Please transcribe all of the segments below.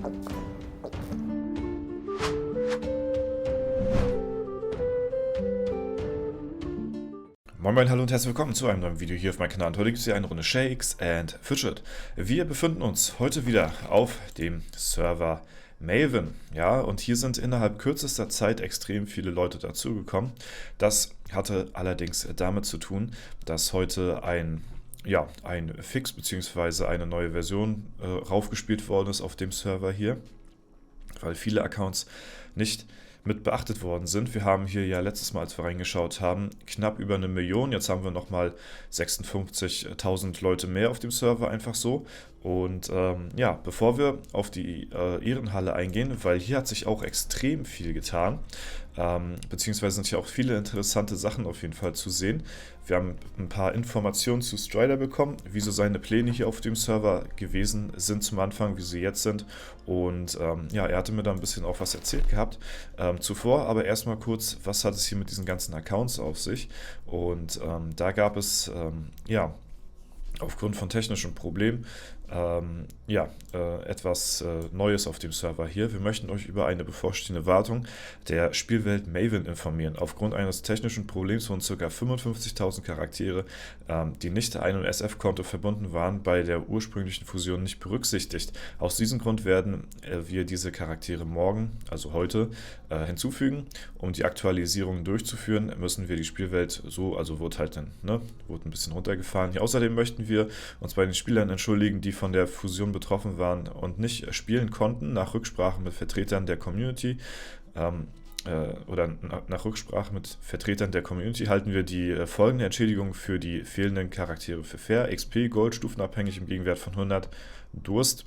Moin Moin, hallo und herzlich willkommen zu einem neuen Video hier auf meinem Kanal. Und heute gibt es hier eine Runde Shakes and Fidget. Wir befinden uns heute wieder auf dem Server Maven. Ja, und hier sind innerhalb kürzester Zeit extrem viele Leute dazugekommen. Das hatte allerdings damit zu tun, dass heute ein Fix bzw. eine neue Version raufgespielt worden ist auf dem Server hier, weil viele Accounts nicht mit beachtet worden sind. Wir haben hier ja letztes Mal, als wir reingeschaut haben, knapp über 1 Million. Jetzt haben wir nochmal 56.000 Leute mehr auf dem Server, einfach so. Und bevor wir auf die Ehrenhalle eingehen, weil hier hat sich auch extrem viel getan, beziehungsweise sind hier auch viele interessante Sachen auf jeden Fall zu sehen. Wir haben ein paar Informationen zu Strider bekommen, wie so seine Pläne hier auf dem Server gewesen sind zum Anfang, wie sie jetzt sind. Und er hatte mir da ein bisschen auch was erzählt gehabt. Zuvor aber erstmal kurz, was hat es hier mit diesen ganzen Accounts auf sich? Und da gab es aufgrund von technischen Problemen etwas Neues auf dem Server hier. Wir möchten euch über eine bevorstehende Wartung der Spielwelt Maven informieren. Aufgrund eines technischen Problems wurden ca. 55.000 Charaktere, die nicht einem SF-Konto verbunden waren, bei der ursprünglichen Fusion nicht berücksichtigt. Aus diesem Grund werden wir diese Charaktere morgen, also heute, hinzufügen. Um die Aktualisierung durchzuführen, müssen wir die Spielwelt so, also wurde ein bisschen runtergefahren. Hier außerdem möchten wir uns bei den Spielern entschuldigen, die von der Fusion betroffen waren und nicht spielen konnten. Nach Rücksprache mit Vertretern der Community halten wir die folgende Entschädigung für die fehlenden Charaktere für fair. XP, Gold, stufenabhängig im Gegenwert von 100, Durst,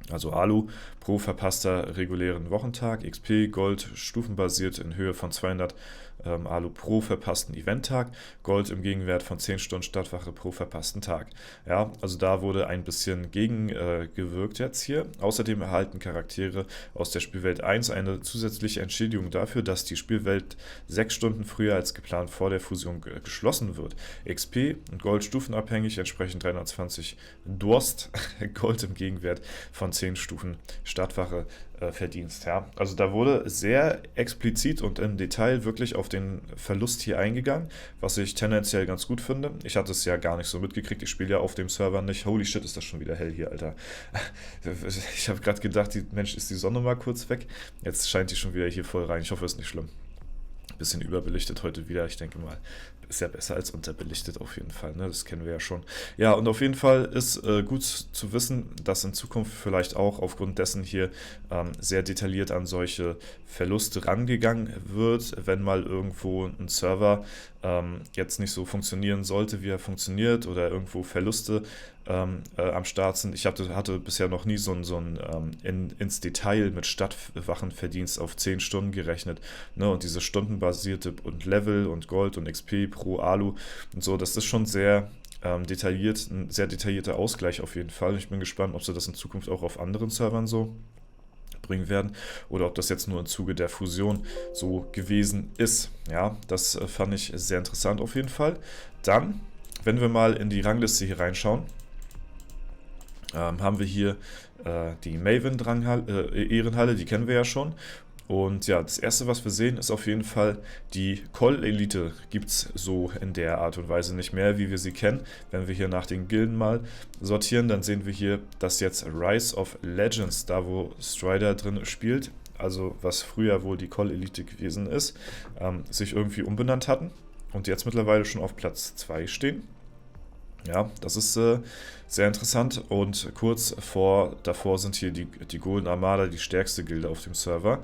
also Alu, pro verpasster regulären Wochentag, XP, Gold, stufenbasiert in Höhe von 200 Alu pro verpassten Eventtag, Gold im Gegenwert von 10 Stunden Stadtwache pro verpassten Tag. Ja, also da wurde ein bisschen gegengewirkt jetzt hier. Außerdem erhalten Charaktere aus der Spielwelt 1 eine zusätzliche Entschädigung dafür, dass die Spielwelt 6 Stunden früher als geplant vor der Fusion geschlossen wird. XP und Gold stufenabhängig, entsprechend 320 Durst, Gold im Gegenwert von 10 Stufen Stadtwache Verdienst. Ja. Also da wurde sehr explizit und im Detail wirklich auf den Verlust hier eingegangen, was ich tendenziell ganz gut finde. Ich hatte es ja gar nicht so mitgekriegt, ich spiele ja auf dem Server nicht. Holy shit, ist das schon wieder hell hier, Alter. Ich habe gerade gedacht, Mensch, ist die Sonne mal kurz weg? Jetzt scheint die schon wieder hier voll rein. Ich hoffe, es ist nicht schlimm. Bisschen überbelichtet heute wieder, ich denke mal, ist ja besser als unterbelichtet auf jeden Fall, ne? Das kennen wir ja schon. Ja, und auf jeden Fall ist gut zu wissen, dass in Zukunft vielleicht auch aufgrund dessen hier sehr detailliert an solche Verluste rangegangen wird, wenn mal irgendwo ein Server jetzt nicht so funktionieren sollte, wie er funktioniert, oder irgendwo Verluste am Start sind. Ich hatte bisher noch nie so ein ins Detail mit Stadtwachenverdienst auf 10 Stunden gerechnet, ne? Und diese stundenbasierte und Level und Gold und XP pro Alu und so, das ist schon sehr detailliert, ein sehr detaillierter Ausgleich auf jeden Fall. Ich bin gespannt, ob sie das in Zukunft auch auf anderen Servern so bringen werden oder ob das jetzt nur im Zuge der Fusion so gewesen ist. Ja, das fand ich sehr interessant auf jeden Fall. Dann, wenn wir mal in die Rangliste hier reinschauen, haben wir hier die Maven-Ehrenhalle, die kennen wir ja schon. Und ja, das erste, was wir sehen, ist auf jeden Fall die Call-Elite. Gibt es so in der Art und Weise nicht mehr, wie wir sie kennen. Wenn wir hier nach den Gilden mal sortieren, dann sehen wir hier, dass jetzt Rise of Legends, da wo Strider drin spielt, also was früher wohl die Call-Elite gewesen ist, sich irgendwie umbenannt hatten und jetzt mittlerweile schon auf Platz 2 stehen. Ja, das ist sehr interessant, und kurz davor sind hier die Golden Armada, die stärkste Gilde auf dem Server,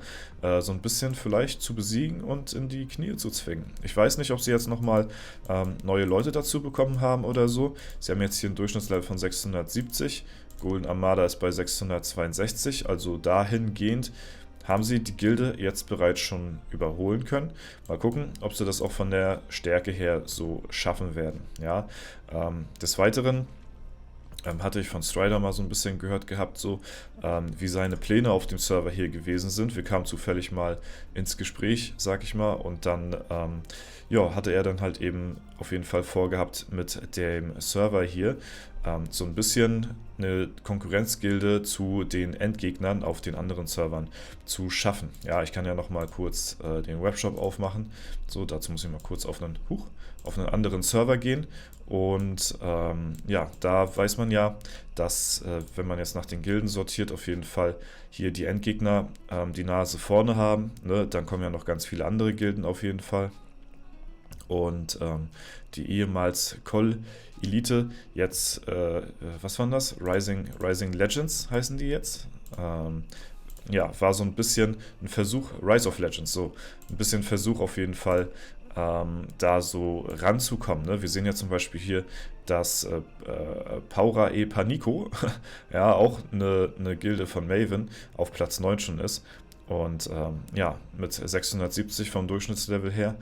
so ein bisschen vielleicht zu besiegen und in die Knie zu zwingen. Ich weiß nicht, ob sie jetzt nochmal neue Leute dazu bekommen haben oder so. Sie haben jetzt hier einen Durchschnittslevel von 670, Golden Armada ist bei 662, also dahingehend haben sie die Gilde jetzt bereits schon überholen können. Mal gucken, ob sie das auch von der Stärke her so schaffen werden. Ja, des Weiteren hatte ich von Strider mal so ein bisschen gehört gehabt, so wie seine Pläne auf dem Server hier gewesen sind. Wir kamen zufällig mal ins Gespräch, sag ich mal, und dann hatte er dann halt eben auf jeden Fall vorgehabt, mit dem Server hier so ein bisschen eine Konkurrenzgilde zu den Endgegnern auf den anderen Servern zu schaffen. Ja, ich kann ja noch mal kurz den Webshop aufmachen. So, dazu muss ich mal kurz auf einen anderen Server gehen. Und ja, da weiß man ja, dass wenn man jetzt nach den Gilden sortiert, auf jeden Fall hier die Endgegner die Nase vorne haben. Ne? Dann kommen ja noch ganz viele andere Gilden auf jeden Fall. Und die ehemals Col Elite, jetzt, was waren das? Rising Legends heißen die jetzt. Ja, war so ein bisschen ein Versuch, Rise of Legends, so ein bisschen Versuch auf jeden Fall, da so ranzukommen. Ne? Wir sehen ja zum Beispiel hier, dass Paura e Panico, ja, auch eine Gilde von Maven, auf Platz 9 schon ist. Und ja, mit 670 vom Durchschnittslevel her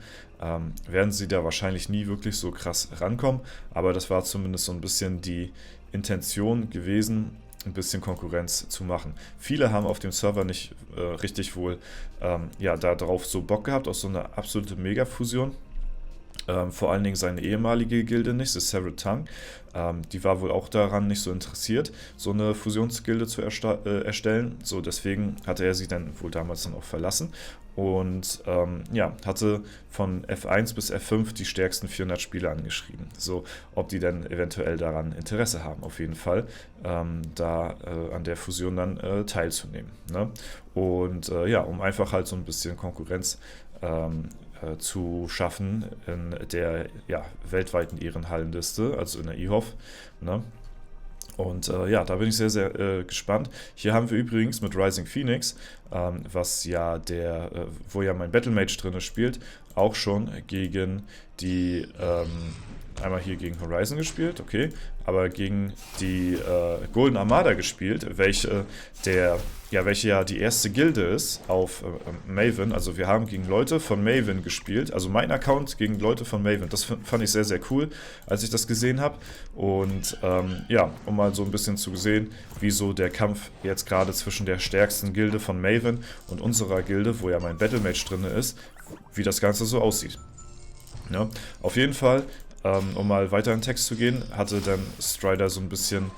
werden sie da wahrscheinlich nie wirklich so krass rankommen. Aber das war zumindest so ein bisschen die Intention gewesen, ein bisschen Konkurrenz zu machen. Viele haben auf dem Server nicht richtig wohl ja, darauf so Bock gehabt, auf so eine absolute Mega-Fusion. Vor allen Dingen seine ehemalige Gilde nicht, The Severed Tongue. Die war wohl auch daran nicht so interessiert, so eine Fusionsgilde zu erstellen. So, deswegen hatte er sie dann wohl damals dann auch verlassen. Und ja, hatte von F1 bis F5 die stärksten 400 Spieler angeschrieben. So, ob die dann eventuell daran Interesse haben, auf jeden Fall, da an der Fusion dann teilzunehmen. Ne? Und ja, um einfach halt so ein bisschen Konkurrenz zu schaffen in der ja, weltweiten Ehrenhallenliste, also in der IHOF. Ne? Und ja, da bin ich sehr, sehr gespannt. Hier haben wir übrigens mit Rising Phoenix, was ja wo ja mein Battlemage drin spielt, auch schon gegen die, einmal hier gegen Horizon gespielt, okay, aber gegen die Golden Armada gespielt, welche ja die erste Gilde ist auf Maven. Also wir haben gegen Leute von Maven gespielt, also mein Account gegen Leute von Maven. Das fand ich sehr, sehr cool, als ich das gesehen habe. Und ja, um mal so ein bisschen zu sehen, wie so der Kampf jetzt gerade zwischen der stärksten Gilde von Maven und unserer Gilde, wo ja mein Battlemage drin ist, wie das Ganze so aussieht. Ja, auf jeden Fall, um mal weiter in den Text zu gehen, hatte dann Strider so ein bisschen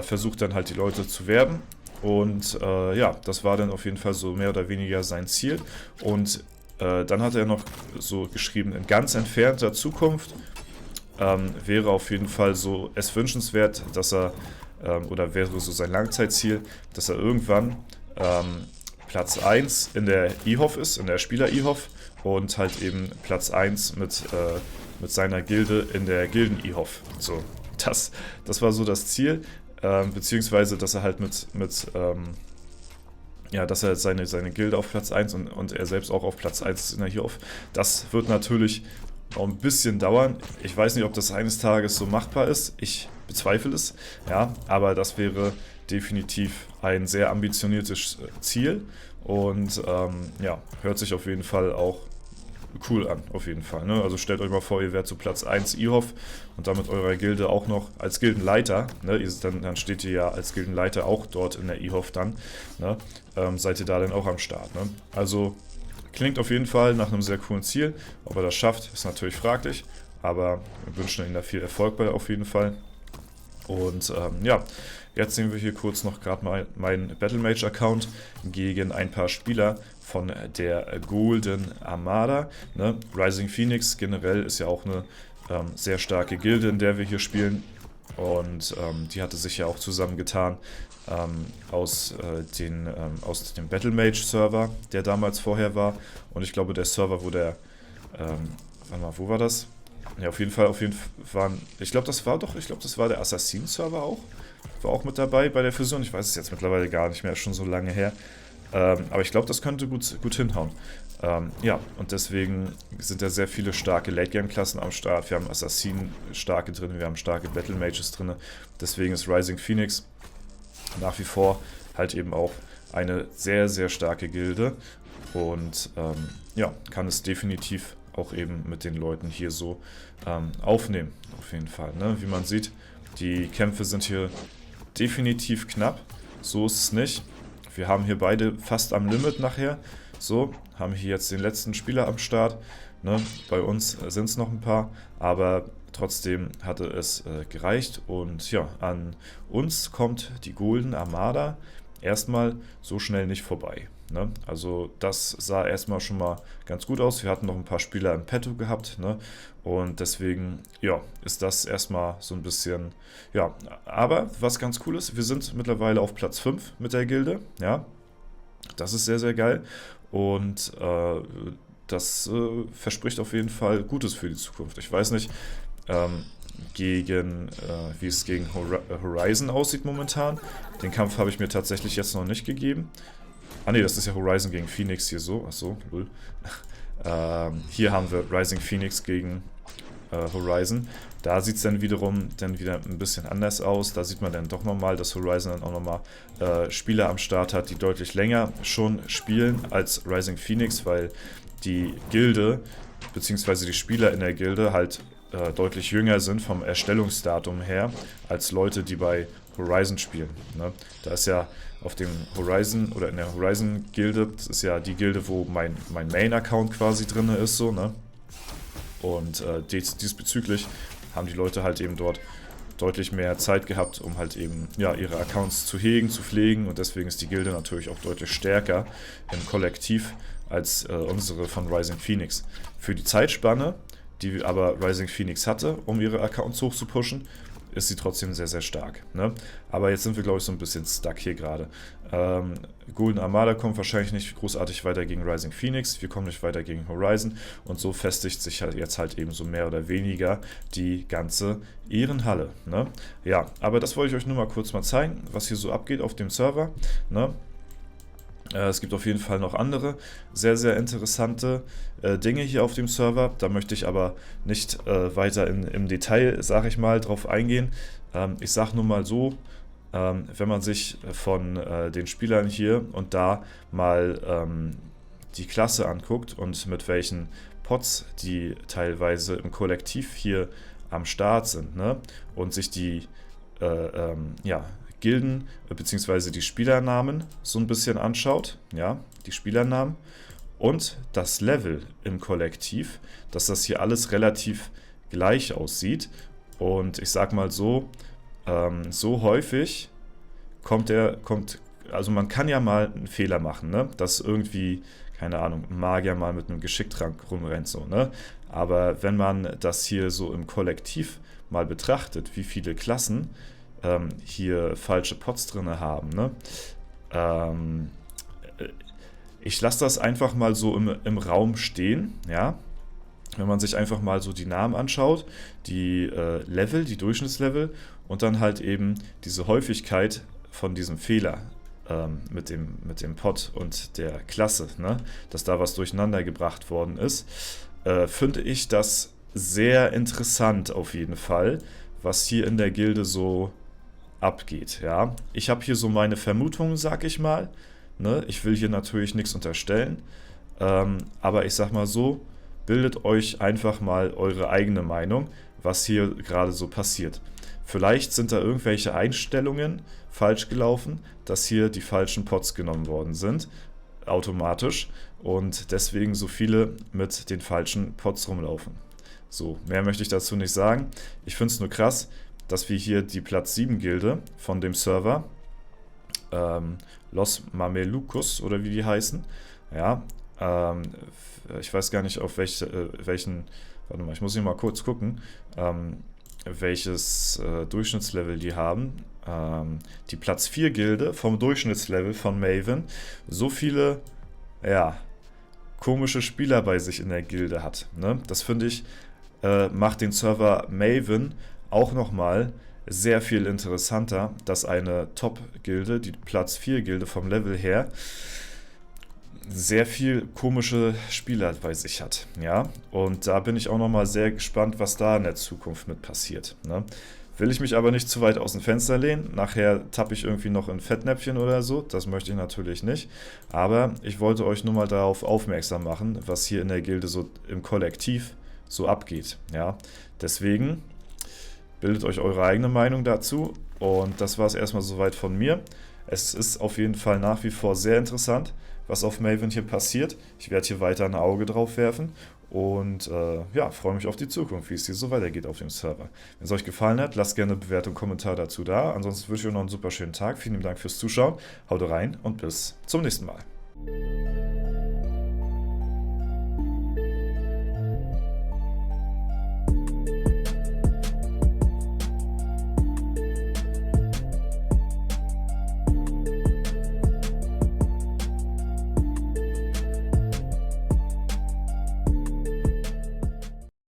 versucht, dann halt die Leute zu werben. Und ja, das war dann auf jeden Fall so mehr oder weniger sein Ziel. Und dann hat er noch so geschrieben, in ganz entfernter Zukunft wäre auf jeden Fall so es wünschenswert, dass er, oder wäre so sein Langzeitziel, dass er irgendwann Platz 1 in der IHOF ist, in der Spieler-IHOF und halt eben Platz 1 mit seiner Gilde in der Gilden-IHOF. So, das war so das Ziel. Beziehungsweise, dass er halt ja, dass er seine Gilde auf Platz 1 und er selbst auch auf Platz 1 ist in der IHOF. Das wird natürlich noch ein bisschen dauern. Ich weiß nicht, ob das eines Tages so machbar ist. Ich bezweifle es, ja, aber das wäre definitiv ein sehr ambitioniertes Ziel und ja, hört sich auf jeden Fall auch cool an, auf jeden Fall. Ne? Also stellt euch mal vor, ihr werdet zu Platz 1 IHOF und damit eurer Gilde auch noch als Gildenleiter, ne? Dann steht ihr ja als Gildenleiter auch dort in der IHOF dann, ne? Seid ihr da dann auch am Start. Ne? Also klingt auf jeden Fall nach einem sehr coolen Ziel. Ob er das schafft, ist natürlich fraglich, aber wir wünschen ihm da viel Erfolg bei auf jeden Fall. Und ja, jetzt sehen wir hier kurz noch gerade mal meinen Battlemage-Account gegen ein paar Spieler von der Golden Armada. Ne? Rising Phoenix generell ist ja auch eine sehr starke Gilde, in der wir hier spielen. Und die hatte sich ja auch zusammengetan aus dem Battlemage-Server, der damals vorher war. Und ich glaube, der Server, wo der, warte mal, wo war das? Ja, auf jeden Fall waren, ich glaube, das war der Assassin-Server auch. War auch mit dabei bei der Fusion. Ich weiß es jetzt mittlerweile gar nicht mehr, ist schon so lange her. Aber ich glaube, das könnte gut hinhauen. Ja, und deswegen sind da sehr viele starke Late-Game-Klassen am Start. Wir haben Assassin starke drin, wir haben starke Battle-Mages drin. Deswegen ist Rising Phoenix nach wie vor halt eben auch eine sehr, sehr starke Gilde. Und ja, kann es definitiv auch eben mit den Leuten hier so aufnehmen. Auf jeden Fall. Ne? Wie man sieht, die Kämpfe sind hier definitiv knapp. So ist es nicht. Wir haben hier beide fast am Limit nachher. So, haben hier jetzt den letzten Spieler am Start. Ne? Bei uns sind es noch ein paar, aber trotzdem hatte es gereicht. Und ja, an uns kommt die Golden Armada erstmal so schnell nicht vorbei. Ne? Also das sah erstmal schon mal ganz gut aus. Wir hatten noch ein paar Spieler im Petto gehabt. Ne? Und deswegen, ja, ist das erstmal so ein bisschen, ja. Aber was ganz cool ist, wir sind mittlerweile auf Platz 5 mit der Gilde. Ja, das ist sehr, sehr geil. Und das verspricht auf jeden Fall Gutes für die Zukunft. Ich weiß nicht, ähm, wie es gegen Horizon aussieht momentan. Den Kampf habe ich mir tatsächlich jetzt noch nicht gegeben. Ah ne, das ist ja Horizon gegen Phoenix hier so. Achso, lol. Hier haben wir Rising Phoenix gegen Horizon. Da sieht es dann wiederum wieder ein bisschen anders aus. Da sieht man dann doch nochmal, dass Horizon dann auch nochmal Spieler am Start hat, die deutlich länger schon spielen als Rising Phoenix, weil die Gilde, beziehungsweise die Spieler in der Gilde halt deutlich jünger sind vom Erstellungsdatum her, als Leute, die bei Horizon spielen. Ne? Da ist ja auf dem Horizon oder in der Horizon-Gilde, das ist ja die Gilde, wo mein Main-Account quasi drin ist, so, ne? Und diesbezüglich haben die Leute halt eben dort deutlich mehr Zeit gehabt, um halt eben ja, ihre Accounts zu hegen, zu pflegen, und deswegen ist die Gilde natürlich auch deutlich stärker im Kollektiv als unsere von Rising Phoenix. Für die Zeitspanne, die aber Rising Phoenix hatte, um ihre Accounts hoch zu pushen, ist sie trotzdem sehr, sehr stark. Ne? Aber jetzt sind wir, glaube ich, so ein bisschen stuck hier gerade. Golden Armada kommt wahrscheinlich nicht großartig weiter gegen Rising Phoenix, wir kommen nicht weiter gegen Horizon, und so festigt sich halt jetzt halt eben so mehr oder weniger die ganze Ehrenhalle. Ne? Ja, aber das wollte ich euch nur mal kurz mal zeigen, was hier so abgeht auf dem Server. Ne? Es gibt auf jeden Fall noch andere sehr, sehr interessante Dinge hier auf dem Server. Da möchte ich aber nicht weiter im Detail, sage ich mal, drauf eingehen. Ich sage nur mal so, wenn man sich von den Spielern hier und da mal die Klasse anguckt und mit welchen Pots die teilweise im Kollektiv hier am Start sind, ne? Und sich die ja, Gilden bzw. die Spielernamen so ein bisschen anschaut, ja, die Spielernamen und das Level im Kollektiv, dass das hier alles relativ gleich aussieht, und ich sag mal so, so häufig also man kann ja mal einen Fehler machen, ne, dass irgendwie, keine Ahnung, ein Magier mal mit einem Geschicktrank rumrennt, so, ne, aber wenn man das hier so im Kollektiv mal betrachtet, wie viele Klassen hier falsche Pots drin haben, ne? Ich lasse das einfach mal so im Raum stehen, ja. Wenn man sich einfach mal so die Namen anschaut, die Level, die Durchschnittslevel, und dann halt eben diese Häufigkeit von diesem Fehler mit dem Pot und der Klasse, ne? Dass da was durcheinander gebracht worden ist, finde ich das sehr interessant auf jeden Fall, was hier in der Gilde so abgeht, ja. Ich habe hier so meine Vermutungen, sag ich mal, ne? Ich will hier natürlich nichts unterstellen, aber ich sag mal so, bildet euch einfach mal eure eigene Meinung, was hier gerade so passiert. Vielleicht sind da irgendwelche Einstellungen falsch gelaufen, dass hier die falschen Pots genommen worden sind, automatisch, und deswegen so viele mit den falschen Pots rumlaufen. So, mehr möchte ich dazu nicht sagen. Ich finde es nur krass, dass wir hier die Platz 7 Gilde von dem Server, Los Mamelucos oder wie die heißen, ja, ich weiß gar nicht auf welchen, warte mal, ich muss hier mal kurz gucken, welches Durchschnittslevel die haben. Die Platz 4 Gilde vom Durchschnittslevel von Maven so viele, ja, komische Spieler bei sich in der Gilde hat. Ne? Das finde ich, macht den Server Maven auch nochmal sehr viel interessanter, dass eine Top-Gilde, die Platz 4 Gilde vom Level her, sehr viel komische Spieler bei sich hat, ja, und da bin ich auch nochmal sehr gespannt, was da in der Zukunft mit passiert, ne? Will ich mich aber nicht zu weit aus dem Fenster lehnen, nachher tappe ich irgendwie noch in Fettnäpfchen oder so, das möchte ich natürlich nicht, aber ich wollte euch nur mal darauf aufmerksam machen, was hier in der Gilde so im Kollektiv so abgeht, ja, deswegen bildet euch eure eigene Meinung dazu, und das war es erstmal soweit von mir. Es ist auf jeden Fall nach wie vor sehr interessant, was auf Maven hier passiert. Ich werde hier weiter ein Auge drauf werfen und ja, freue mich auf die Zukunft, wie es hier so weitergeht auf dem Server. Wenn es euch gefallen hat, lasst gerne eine Bewertung, Kommentar dazu da. Ansonsten wünsche ich euch noch einen super schönen Tag. Vielen Dank fürs Zuschauen. Haut rein und bis zum nächsten Mal.